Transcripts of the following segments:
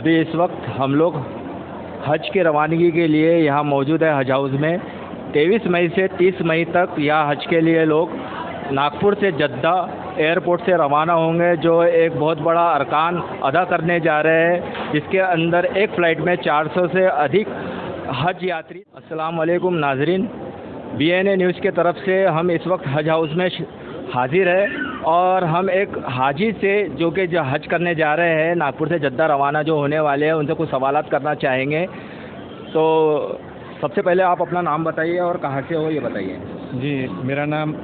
अभी इस वक्त हम लोग हज की रवानगी के लिए यहाँ मौजूद है हज हाउस में। 23 मई से 30 मई तक यहाँ हज के लिए लोग नागपुर से जद्दा एयरपोर्ट से रवाना होंगे, जो एक बहुत बड़ा अरकान अदा करने जा रहे हैं, जिसके अंदर एक फ़्लाइट में 400 से अधिक हज यात्री। अस्सलाम वालेकुम नाजरीन, BNA न्यूज़ के तरफ से हम इस वक्त हज हाउस में हाजिर है और हम एक हाजी से जो हज करने जा रहे हैं, नागपुर से जद्दा रवाना जो होने वाले हैं, उनसे कुछ सवालात करना चाहेंगे। तो सबसे पहले आप अपना नाम बताइए और कहाँ से हो ये बताइए। जी, मेरा नाम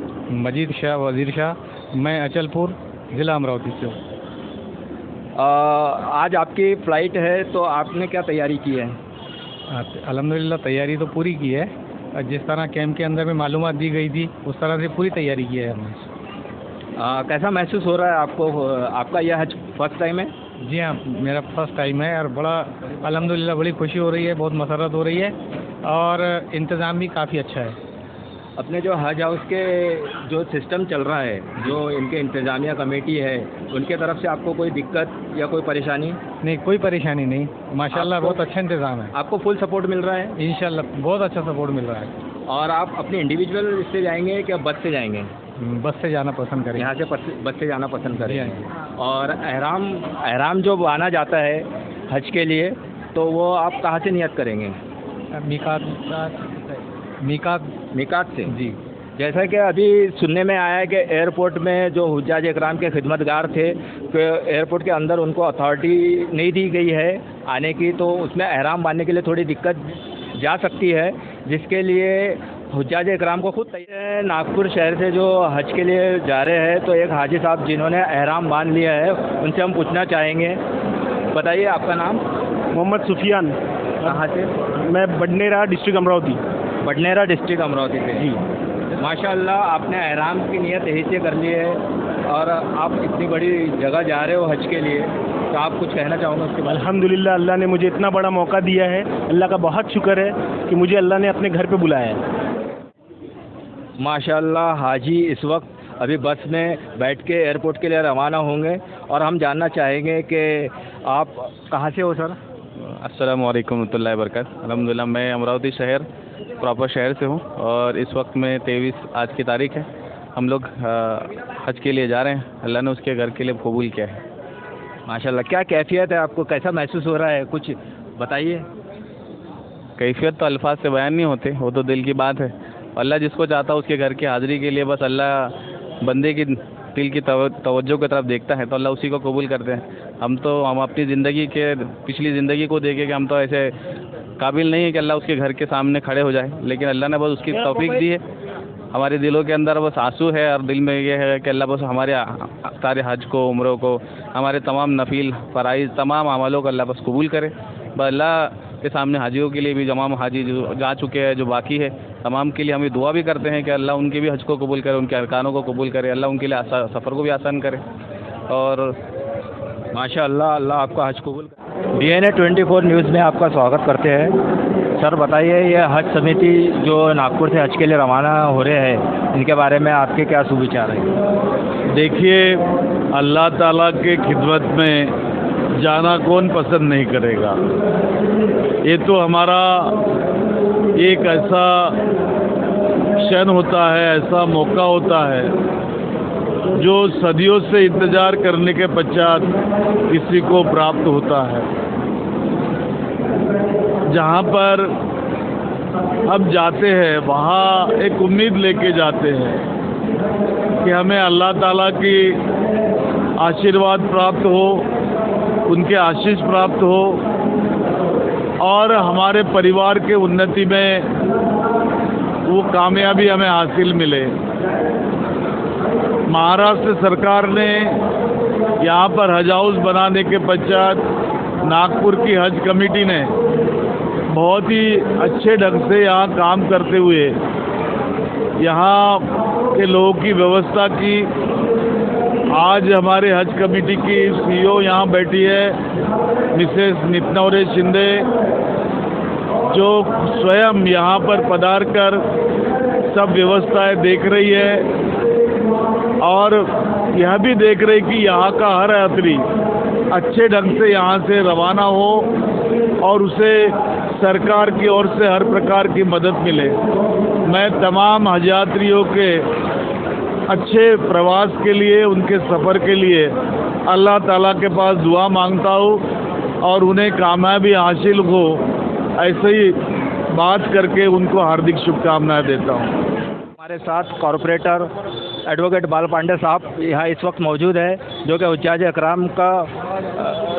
मजीद शाह वज़ीर शाह, मैं अचलपुर ज़िला अमरावती से हूँ। आज आपकी फ़्लाइट है, तो आपने क्या तैयारी की है? अल्हम्दुलिल्लाह तैयारी तो पूरी की है। जिस तरह कैंप के अंदर में मालूमात दी गई थी उस तरह से पूरी तैयारी की है हमने। कैसा महसूस हो रहा है आपको? आपका यह हज फर्स्ट टाइम है? जी हाँ, मेरा फर्स्ट टाइम है और बड़ा अल्हम्दुलिल्लाह बड़ी खुशी हो रही है, बहुत मसरत हो रही है और इंतज़ाम भी काफ़ी अच्छा है। अपने जो हज हाउस के जो सिस्टम चल रहा है, जो इनके इंतज़ामिया कमेटी है, उनके तरफ से आपको कोई दिक्कत या कोई परेशानी? नहीं, कोई परेशानी नहीं, माशाल्लाह बहुत अच्छा इंतज़ाम है। आपको फुल सपोर्ट मिल रहा है? इंशाल्लाह बहुत अच्छा सपोर्ट मिल रहा है। और आप अपने इंडिविजुअल इससे जाएंगे क्या बस से जाएंगे? बस से जाना पसंद करेंगे। यहाँ से बस से जाना पसंद करेंगे। जी। और एहराम जो बाना जाता है हज के लिए, तो वो आप कहाँ से नियत करेंगे? मीकात से। जी, जैसा कि अभी सुनने में आया है कि एयरपोर्ट में जो हुज्जाज इकराम के खिदमतगार थे, तो एयरपोर्ट के अंदर उनको अथॉरिटी नहीं दी गई है आने की, तो उसमें एहराम बांधने के लिए थोड़ी दिक्कत जा सकती है, जिसके लिए हुज्जाज इकराम को खुद नागपुर शहर से जो हज के लिए जा रहे हैं, तो एक हाजी साहब जिन्होंने एहराम बांध लिया है, उनसे हम पूछना चाहेंगे। बताइए आपका नाम? मोहम्मद सुफियान। कहाँ से? मैं बडनेरा डिस्ट्रिक्ट अमरावती। बडनेरा डिस्ट्रिक्ट अमरावती से। जी माशाल्लाह, आपने एहराम की नियत यही से कर ली है और आप इतनी बड़ी जगह जा रहे हो हज के लिए, तो आप कुछ कहना चाहोगे उसके बाद? अल्हम्दुलिल्लाह, अल्लाह ने मुझे इतना बड़ा मौका दिया है, अल्लाह का बहुत शुक्र है कि मुझे अल्लाह ने अपने घर पे बुलाया है। माशाल्लाह, हाजी इस वक्त अभी बस में बैठ के एयरपोर्ट के लिए रवाना होंगे और हम जानना चाहेंगे कि आप कहाँ से हो सर? अस्सलामु अलैकुम रहमतुल्लाहि व बरकातहू। अल्हम्दुलिल्लाह, मैं अमरावती शहर प्रॉपर शहर से हूँ और इस वक्त में 23 आज की तारीख है। हम लोग हज के लिए जा रहे हैं, अल्लाह ने उसके घर के लिए कबूल किया है। माशाल्लाह, क्या कैफियत है आपको? कैसा महसूस हो रहा है? कुछ बताइए। कैफियत तो अल्फाज से बयान नहीं होते, वो तो दिल की बात है। अल्लाह जिसको चाहता है उसके घर की हाज़िरी के लिए बस अल्लाह बंदे की दिल की तवज्जो की तरफ देखता है, तो अल्लाह उसी को कबूल करते हैं। हम अपनी ज़िंदगी के पिछली ज़िंदगी को देखें कि हम तो ऐसे काबिल नहीं है कि अल्लाह उसके घर के सामने खड़े हो जाए, लेकिन अल्लाह ने बस उसकी तौफीक दी है। हमारे दिलों के अंदर बस आंसू है और दिल में ये है कि अल्लाह बस हमारे सारे हज को, उम्रों को, हमारे तमाम नफील फ़राइज़, तमाम अमलों को अल्लाह बस कबूल करे। बस अल्लाह के सामने हाजियों के लिए भी, तमाम हाजी जो जा चुके हैं, जो बाकी है, तमाम के लिए हम दुआ भी करते हैं कि अल्लाह उनके भी हज को कबूल करे, उनके अरकानों को कबूल करे, अल्लाह उनके लिए सफ़र को भी आसान करे। और माशाअल्लाह, अल्लाह आपका हज कबूल करे। BNA 24 न्यूज़ में आपका स्वागत करते हैं। सर बताइए, ये हज समिति जो नागपुर से हज के लिए रवाना हो रहे हैं, इनके बारे में आपके क्या सुविचार हैं? देखिए, अल्लाह ताला के खिदमत में जाना कौन पसंद नहीं करेगा। ये तो हमारा एक ऐसा क्षण होता है, ऐसा मौका होता है जो सदियों से इंतज़ार करने के पश्चात किसी को प्राप्त होता है। जहाँ पर हम जाते हैं वहाँ एक उम्मीद लेके जाते हैं कि हमें अल्लाह ताला की आशीर्वाद प्राप्त हो, उनके आशीष प्राप्त हो और हमारे परिवार के उन्नति में वो कामयाबी हमें हासिल मिले। महाराष्ट्र सरकार ने यहाँ पर हज हाउस बनाने के पश्चात नागपुर की हज कमेटी ने बहुत ही अच्छे ढंग से यहाँ काम करते हुए यहाँ के लोगों की व्यवस्था की। आज हमारे हज कमेटी की CEO यहाँ बैठी है, मिसेस नितनौरे शिंदे, जो स्वयं यहाँ पर पधार कर सब व्यवस्थाएं देख रही है और यह भी देख रहे कि यहाँ का हर यात्री अच्छे ढंग से यहाँ से रवाना हो और उसे सरकार की ओर से हर प्रकार की मदद मिले। मैं तमाम हज यात्रियों के अच्छे प्रवास के लिए, उनके सफ़र के लिए अल्लाह ताला के पास दुआ मांगता हूँ और उन्हें कामयाबी हासिल हो, ऐसे ही बात करके उनको हार्दिक शुभकामनाएं देता हूँ। हमारे साथ कॉरपोरेटर एडवोकेट बाल पांडे साहब यहाँ इस वक्त मौजूद है, जो कि हुज्जाज अकराम का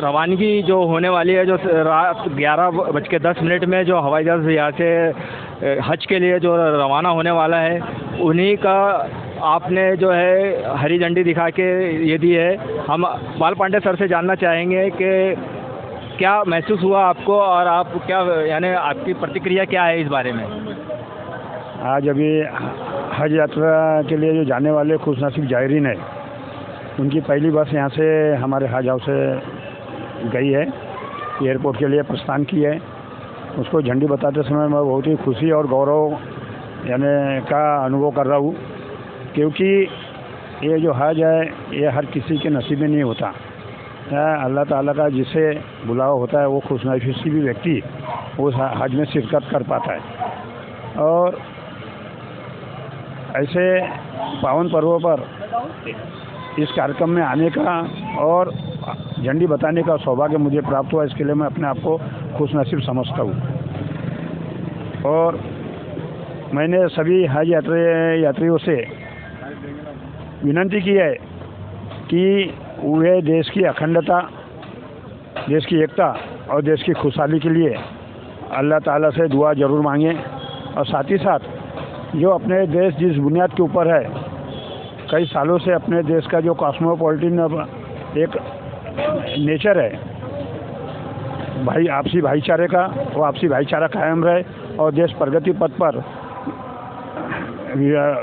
रवानगी जो होने वाली है, जो रात 11:10 में जो हवाई जहाज़ यहाँ से हज के लिए जो रवाना होने वाला है, उन्हीं का आपने जो है हरी झंडी दिखा के ये दी है। हम बाल पांडे सर से जानना चाहेंगे कि क्या महसूस हुआ आपको और आप क्या, यानी आपकी प्रतिक्रिया क्या है इस बारे में? आज अभी हज यात्रा के लिए जो जाने वाले खुशनसीब जायरीन है, उनकी पहली बस यहाँ से हमारे हज हाउस से गई है, एयरपोर्ट के लिए प्रस्थान की है। उसको झंडी बताते समय मैं बहुत ही खुशी और गौरव यानी का अनुभव कर रहा हूँ, क्योंकि ये जो हज है ये हर किसी के नसीब में नहीं होता। अल्लाह ताला का जिसे बुलावा होता है वो खुशनसीब व्यक्ति उस हज में शिरकत कर पाता है। और ऐसे पावन पर्वों पर इस कार्यक्रम में आने का और झंडी बताने का सौभाग्य मुझे प्राप्त हुआ, इसके लिए मैं अपने आप को खुशनसीब समझता हूँ। और मैंने सभी हज यात्रियों से विनती की है कि वे देश की अखंडता, देश की एकता और देश की खुशहाली के लिए अल्लाह ताला से दुआ ज़रूर मांगें। और साथ ही साथ जो अपने देश जिस बुनियाद के ऊपर है, कई सालों से अपने देश का जो कॉस्मोपॉलिटन एक नेचर है आपसी भाईचारे का, वो आपसी भाईचारा कायम रहे और देश प्रगति पथ पर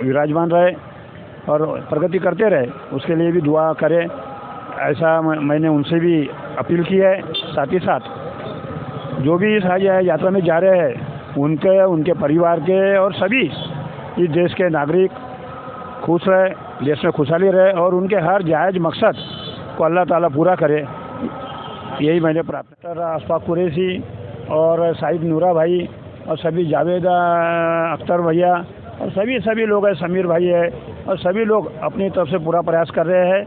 विराजमान रहे और प्रगति करते रहे, उसके लिए भी दुआ करें, ऐसा मैंने उनसे भी अपील की है। साथ ही साथ जो भी इस हज यात्रा में जा रहे हैं उनके परिवार के और सभी इस देश के नागरिक खुश रहे, देश में खुशहाली रहे और उनके हर जायज़ मकसद को अल्लाह ताला पूरा करे, यही मैंने प्रार्थना। अशफाक कुरैशी और साहिद नूरा भाई और सभी जावेद अख्तर भैया और सभी लोग हैं, समीर भाई है और सभी लोग अपनी तरफ से पूरा प्रयास कर रहे हैं।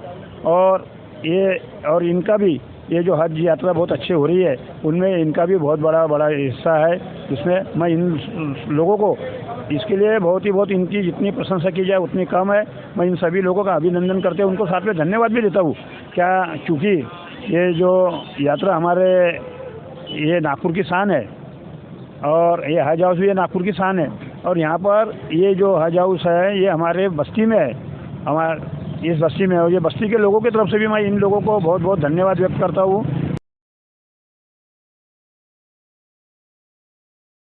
और इनका भी ये जो हज यात्रा बहुत अच्छी हो रही है, उनमें इनका भी बहुत बड़ा हिस्सा है, जिसमें मैं इन लोगों को इसके लिए बहुत इनकी जितनी प्रशंसा की जाए उतनी कम है। मैं इन सभी लोगों का अभिनंदन करते हुए उनको साथ में धन्यवाद भी देता हूँ। चूँकि ये जो यात्रा हमारे ये नागपुर की शान है और ये हज हाउस भी नागपुर की शान है। और यहाँ पर ये जो हज हाउस है ये हमारे बस्ती में है, इस बस्ती में है। ये बस्ती के लोगों की तरफ से भी मैं इन लोगों को बहुत धन्यवाद व्यक्त करता हूँ